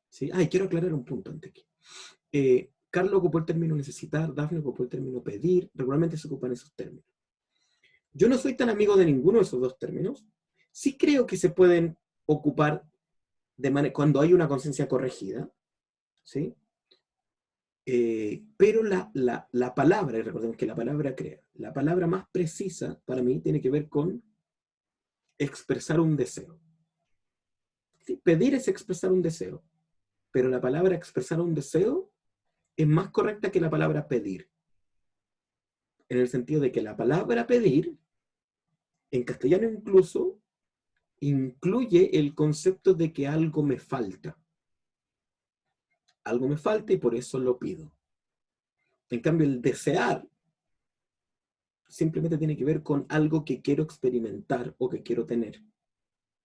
¿sí? Y quiero aclarar un punto antes aquí. Carlos ocupó el término necesitar, Dafne ocupó el término pedir, regularmente se ocupan esos términos. Yo no soy tan amigo de ninguno de esos dos términos. Sí creo que se pueden ocupar cuando hay una conciencia corregida, ¿sí? Pero la palabra, y recordemos que la palabra crea, la palabra más precisa para mí tiene que ver con expresar un deseo. ¿Sí? Pedir es expresar un deseo, pero la palabra expresar un deseo es más correcta que la palabra pedir, en el sentido de que la palabra pedir, en castellano incluso, incluye el concepto de que algo me falta. Algo me falta y por eso lo pido. En cambio, el desear simplemente tiene que ver con algo que quiero experimentar o que quiero tener.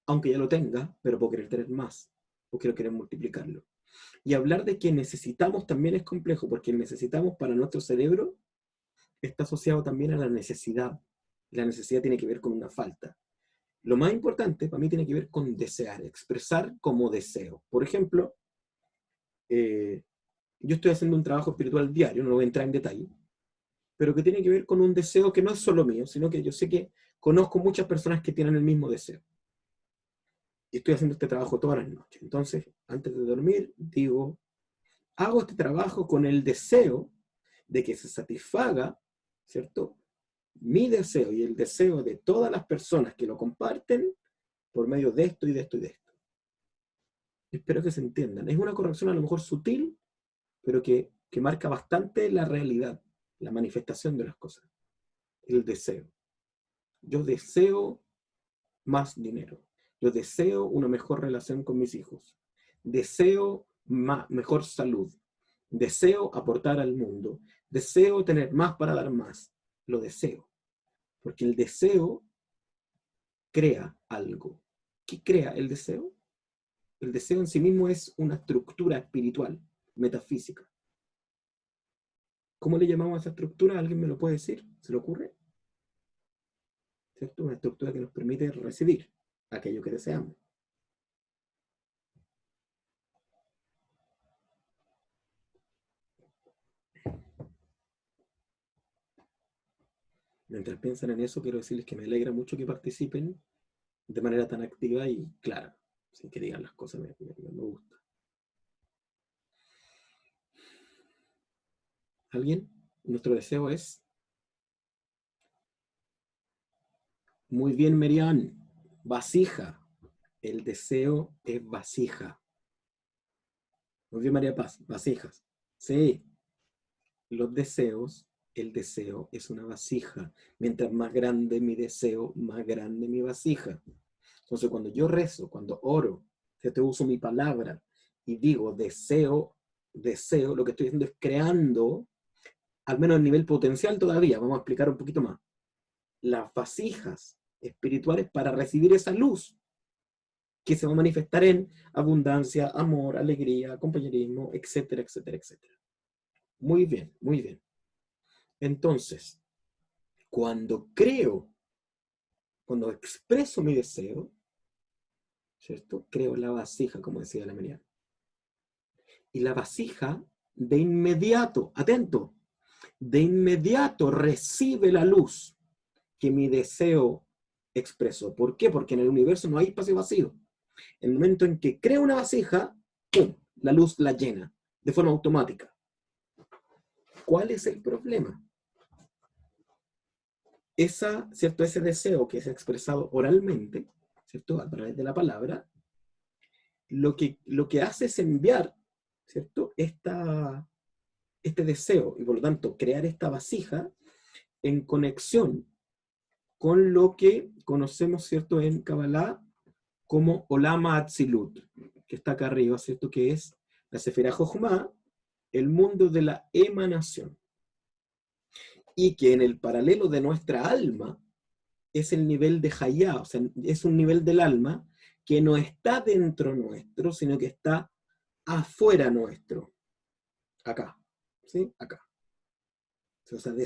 Aunque ya lo tenga, pero puedo querer tener más, o quiero querer multiplicarlo. Y hablar de que necesitamos también es complejo, porque el necesitamos para nuestro cerebro está asociado también a la necesidad. La necesidad tiene que ver con una falta. Lo más importante para mí tiene que ver con desear, expresar como deseo. Por ejemplo, yo estoy haciendo un trabajo espiritual diario, no voy a entrar en detalle, pero que tiene que ver con un deseo que no es solo mío, sino que yo sé que conozco muchas personas que tienen el mismo deseo. Y estoy haciendo este trabajo todas las noches. Entonces, antes de dormir, digo, hago este trabajo con el deseo de que se satisfaga, ¿cierto?, mi deseo y el deseo de todas las personas que lo comparten por medio de esto y de esto y de esto. Espero que se entiendan. Es una corrección a lo mejor sutil, pero que marca bastante la realidad, la manifestación de las cosas. El deseo. Yo deseo más dinero. Yo deseo una mejor relación con mis hijos. Deseo mejor salud. Deseo aportar al mundo. Deseo tener más para dar más. Lo deseo. Porque el deseo crea algo. ¿Qué crea el deseo? El deseo en sí mismo es una estructura espiritual, metafísica. ¿Cómo le llamamos a esa estructura? ¿Alguien me lo puede decir? ¿Se le ocurre? ¿Cierto? Una estructura que nos permite recibir aquello que deseamos. Mientras piensan en eso, quiero decirles que me alegra mucho que participen de manera tan activa y clara, sin que digan las cosas, me gusta. ¿Alguien? Nuestro deseo es... Muy bien, Merian. Vasija. El deseo es vasija. Muy bien, María Paz. Vasijas. Sí. Los deseos, el deseo es una vasija. Mientras más grande mi deseo, más grande mi vasija. Entonces, cuando yo rezo, cuando oro, yo te uso mi palabra y digo deseo, deseo, lo que estoy haciendo es creando, al menos a nivel potencial todavía, vamos a explicar un poquito más, las vasijas espirituales para recibir esa luz que se va a manifestar en abundancia, amor, alegría, compañerismo, etcétera, etcétera, etcétera. Muy bien, muy bien. Entonces, cuando creo, cuando expreso mi deseo, ¿cierto? Creo la vasija, como decía la Mariana. Y la vasija, de inmediato, atento, de inmediato recibe la luz que mi deseo expresó. ¿Por qué? Porque en el universo no hay espacio vacío. En el momento en que creo una vasija, ¡pum!, la luz la llena de forma automática. ¿Cuál es el problema? ¿Cierto? Ese deseo que es expresado oralmente, ¿cierto?, a través de la palabra, lo que hace es enviar, ¿cierto?, este deseo, y por lo tanto crear esta vasija en conexión con lo que conocemos, ¿cierto?, en Kabbalah como Olama Atzilut, que está acá arriba, ¿cierto?, que es la Sefirá Jochma, el mundo de la emanación. Y que en el paralelo de nuestra alma es el nivel de Hayá, o sea, es un nivel del alma que no está dentro nuestro, sino que está afuera nuestro. Acá, ¿sí? Acá. O sea, el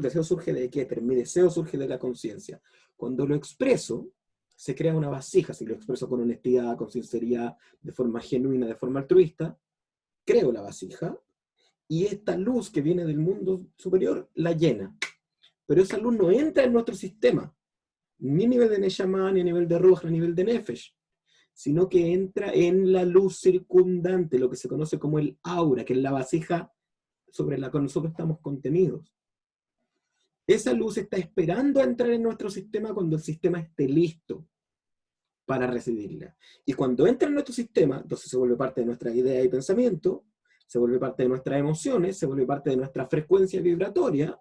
deseo surge de qué? Pero mi deseo surge de la conciencia. Cuando lo expreso, se crea una vasija, si lo expreso con honestidad, con sinceridad, de forma genuina, de forma altruista, creo la vasija, y esta luz que viene del mundo superior la llena. Pero esa luz no entra en nuestro sistema, ni a nivel de Neshama, ni a nivel de Ruach, ni a nivel de Nefesh, sino que entra en la luz circundante, lo que se conoce como el aura, que es la vasija sobre la que nosotros estamos contenidos. Esa luz está esperando a entrar en nuestro sistema cuando el sistema esté listo para recibirla. Y cuando entra en nuestro sistema, entonces se vuelve parte de nuestra idea y pensamiento, se vuelve parte de nuestras emociones, se vuelve parte de nuestra frecuencia vibratoria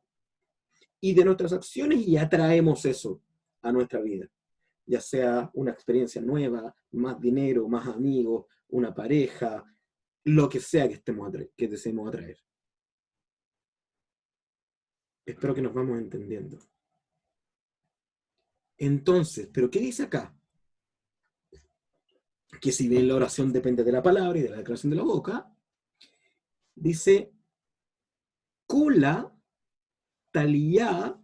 y de nuestras acciones, y atraemos eso a nuestra vida. Ya sea una experiencia nueva, más dinero, más amigos, una pareja, lo que sea que deseemos atraer. Espero que nos vamos entendiendo. Entonces, ¿pero qué dice acá? Que si bien la oración depende de la palabra y de la declaración de la boca, dice, Kula talía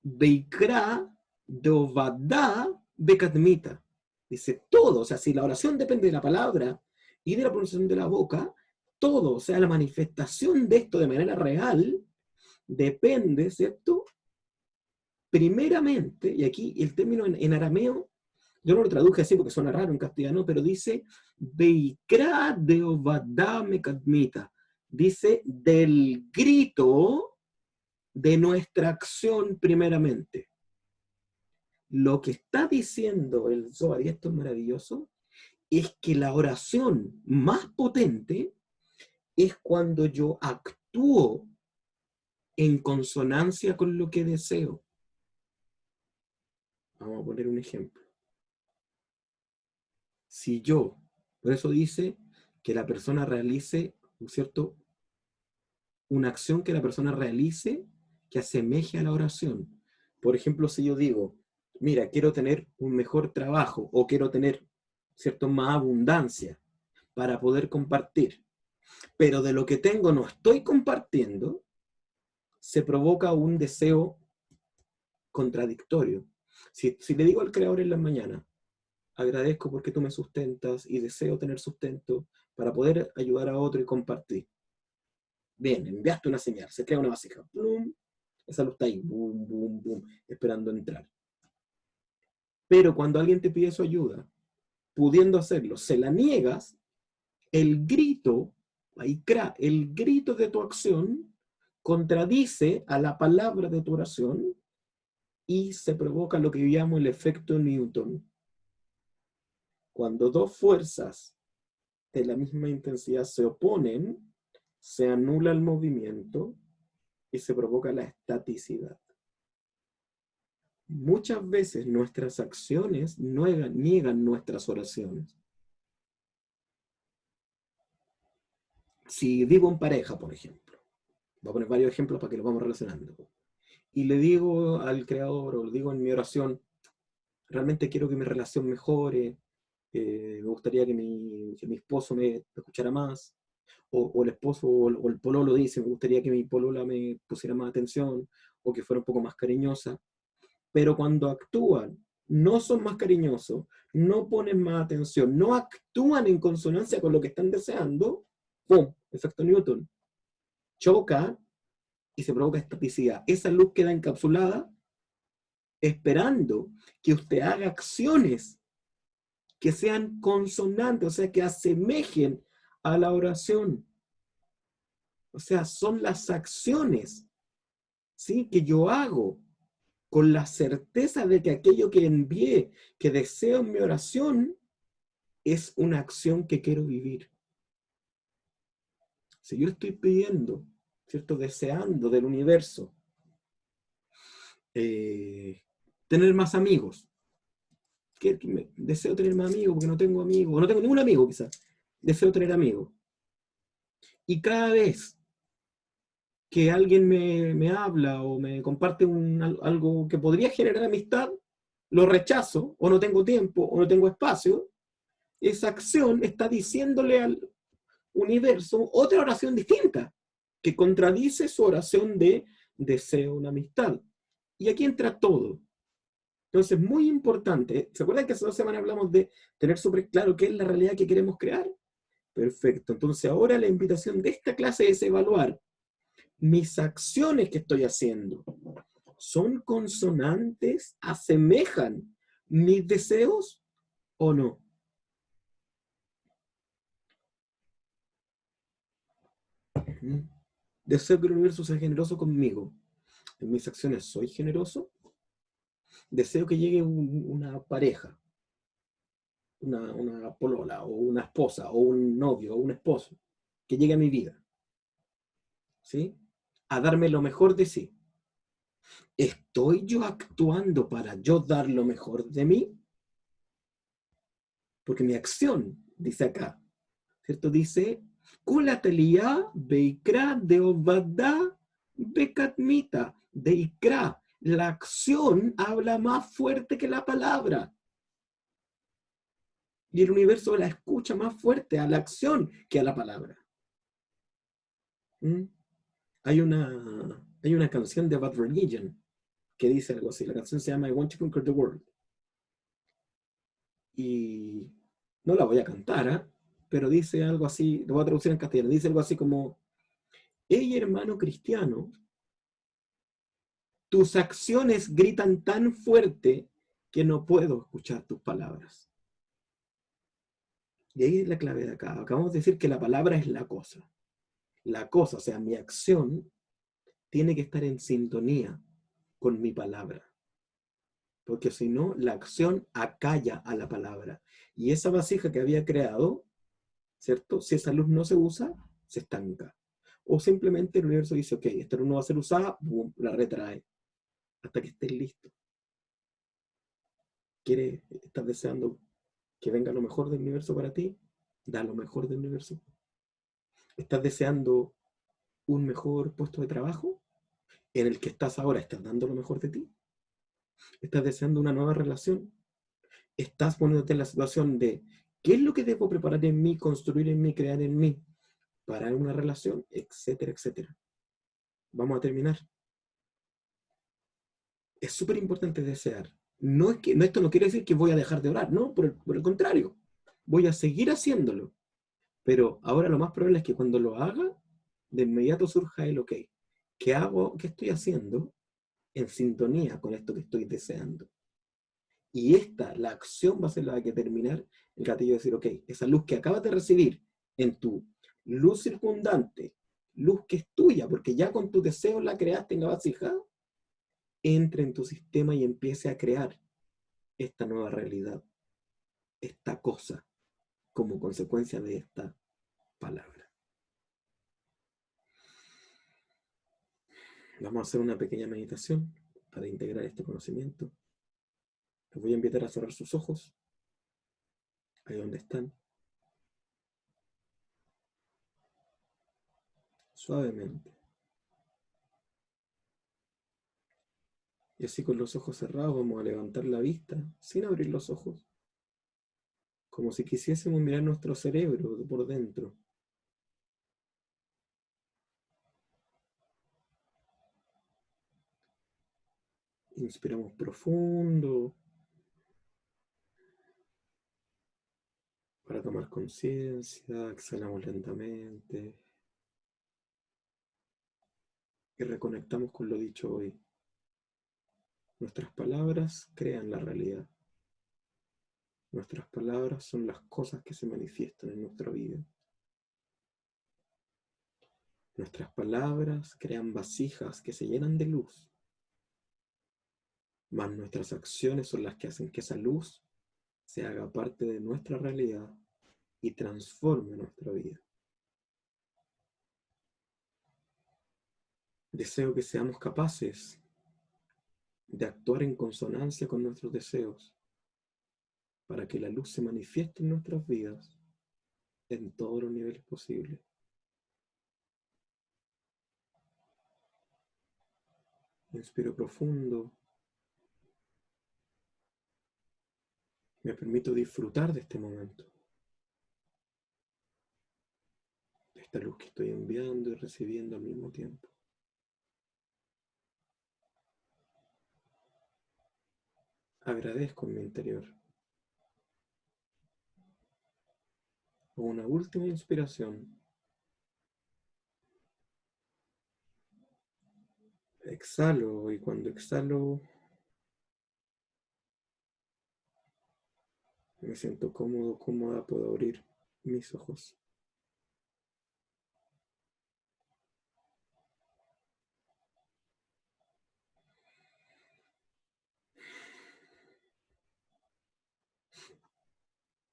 beikra dovadá bekatmita. Dice todo, o sea, si la oración depende de la palabra y de la pronunciación de la boca, todo, o sea, la manifestación de esto de manera real, depende, ¿cierto? Primeramente, y aquí el término en arameo, yo no lo traduje así porque suena raro en castellano, pero dice, Beikra de Ovadá Mekadmita, dice del grito de nuestra acción primeramente. Lo que está diciendo el Zohar, y esto es maravilloso, es que la oración más potente es cuando yo actúo en consonancia con lo que deseo. Vamos a poner un ejemplo. Si yo, por eso dice que la persona realice, ¿cierto?, una acción que la persona realice que asemeje a la oración. Por ejemplo, si yo digo, mira, quiero tener un mejor trabajo o quiero tener, ¿cierto?, más abundancia para poder compartir, pero de lo que tengo no estoy compartiendo, se provoca un deseo contradictorio. Si le digo al Creador en la mañana, agradezco porque tú me sustentas y deseo tener sustento para poder ayudar a otro y compartir. Bien, enviaste una señal, se crea una vasija. ¡Plum! Esa luz está ahí, boom, boom, boom, esperando entrar. Pero cuando alguien te pide su ayuda, pudiendo hacerlo, se la niegas, el grito, el grito de tu acción contradice a la palabra de tu oración y se provoca lo que llamo el efecto Newton. Cuando dos fuerzas de la misma intensidad se oponen, se anula el movimiento y se provoca la estaticidad. Muchas veces nuestras acciones niegan nuestras oraciones. Si vivo en pareja, por ejemplo, voy a poner varios ejemplos para que los vamos relacionando, y le digo al Creador, o le digo en mi oración, realmente quiero que mi relación mejore, me gustaría que mi esposo me escuchara más, o el esposo o el pololo dice, me gustaría que mi polola me pusiera más atención, o que fuera un poco más cariñosa, pero cuando actúan, no son más cariñosos, no ponen más atención, no actúan en consonancia con lo que están deseando, ¡pum! Efecto Newton. Choca y se provoca estaticidad. Esa luz queda encapsulada esperando que usted haga acciones que sean consonantes, o sea, que asemejen a la oración. O sea, son las acciones, ¿sí?, que yo hago con la certeza de que aquello que envié, que deseo en mi oración, es una acción que quiero vivir. Si yo estoy pidiendo, ¿cierto?, deseando del universo, tener más amigos. Deseo tener más amigos porque no tengo amigos, o no tengo ningún amigo quizás. Deseo tener amigos. Y cada vez que alguien me habla o me comparte algo que podría generar amistad, lo rechazo, o no tengo tiempo, o no tengo espacio, esa acción está diciéndole al universo otra oración distinta, que contradice su oración de deseo una amistad. Y aquí entra todo. Entonces, muy importante. ¿Se acuerdan que hace 2 semanas hablamos de tener súper claro qué es la realidad que queremos crear? Perfecto. Entonces, ahora la invitación de esta clase es evaluar mis acciones que estoy haciendo. ¿Son consonantes? ¿Asemejan mis deseos o no? Deseo que el universo sea generoso conmigo. ¿En mis acciones soy generoso? Deseo que llegue una pareja, una polola, o una esposa, o un novio, o un esposo, que llegue a mi vida, ¿sí? A darme lo mejor de sí. ¿Estoy yo actuando para yo dar lo mejor de mí? Porque mi acción, dice acá, ¿cierto? Dice, Kulatelia Beikra de Obadá Bekatmita. Deikra. La acción habla más fuerte que la palabra. Y el universo la escucha más fuerte a la acción que a la palabra. ¿Mm? Hay una canción de Bad Religion que dice algo así. La canción se llama I Want to Conquer the World. Y no la voy a cantar, ¿eh? Pero dice algo así, lo voy a traducir en castellano, dice algo así como, hey hermano cristiano, tus acciones gritan tan fuerte que no puedo escuchar tus palabras. Y ahí es la clave de acá. Acabamos de decir que la palabra es la cosa. La cosa, o sea, mi acción, tiene que estar en sintonía con mi palabra. Porque si no, la acción acalla a la palabra. Y esa vasija que había creado, ¿cierto? Si esa luz no se usa, se estanca. O simplemente el universo dice, ok, esta luz no va a ser usada, boom, la retrae. Hasta que estés listo. ¿Estás deseando que venga lo mejor del universo para ti? Da lo mejor del universo. ¿Estás deseando un mejor puesto de trabajo? En el que estás ahora, ¿estás dando lo mejor de ti? ¿Estás deseando una nueva relación? ¿Estás poniéndote en la situación de qué es lo que debo preparar en mí, construir en mí, crear en mí para una relación? Etcétera, etcétera. Vamos a terminar. Es súper importante desear. Esto no quiere decir que voy a dejar de orar, no, por el contrario. Voy a seguir haciéndolo. Pero ahora lo más probable es que cuando lo haga, de inmediato surja el ok. ¿Qué hago? ¿Qué estoy haciendo en sintonía con esto que estoy deseando? Y la acción va a ser la que terminar el gatillo de decir, ok, esa luz que acabas de recibir en tu luz circundante, luz que es tuya, porque ya con tu deseo la creaste en la vasija, entre en tu sistema y empiece a crear esta nueva realidad, esta cosa, como consecuencia de esta palabra. Vamos a hacer una pequeña meditación para integrar este conocimiento. Les voy a invitar a cerrar sus ojos, ahí donde están, suavemente. Y así con los ojos cerrados vamos a levantar la vista, sin abrir los ojos, como si quisiésemos mirar nuestro cerebro por dentro. Inspiramos profundo para tomar conciencia, exhalamos lentamente y reconectamos con lo dicho hoy. Nuestras palabras crean la realidad. Nuestras palabras son las cosas que se manifiestan en nuestra vida. Nuestras palabras crean vasijas que se llenan de luz, mas nuestras acciones son las que hacen que esa luz se haga parte de nuestra realidad y transforme nuestra vida. Deseo que seamos capaces de actuar en consonancia con nuestros deseos, para que la luz se manifieste en nuestras vidas en todos los niveles posibles. Inspiro profundo. Me permito disfrutar de este momento, de esta luz que estoy enviando y recibiendo al mismo tiempo. Agradezco en mi interior. Una última inspiración. Exhalo y cuando exhalo me siento cómodo, cómoda, puedo abrir mis ojos.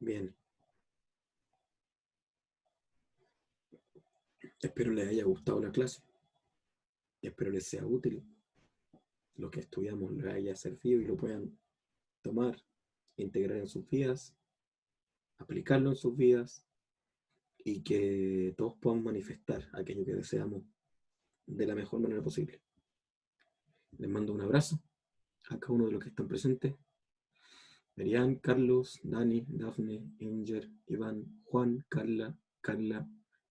Bien, espero les haya gustado la clase y espero les sea útil lo que estudiamos, les haya servido y lo puedan tomar, integrar en sus vidas, aplicarlo en sus vidas y que todos podamos manifestar aquello que deseamos de la mejor manera posible. Les mando un abrazo a cada uno de los que están presentes. Marian, Carlos, Dani, Dafne, Inger, Iván, Juan, Carla,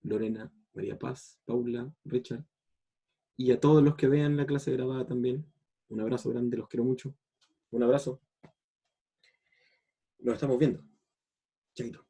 Lorena, María Paz, Paula, Richard, y a todos los que vean la clase grabada también. Un abrazo grande, los quiero mucho. Un abrazo. Nos estamos viendo. Chaito.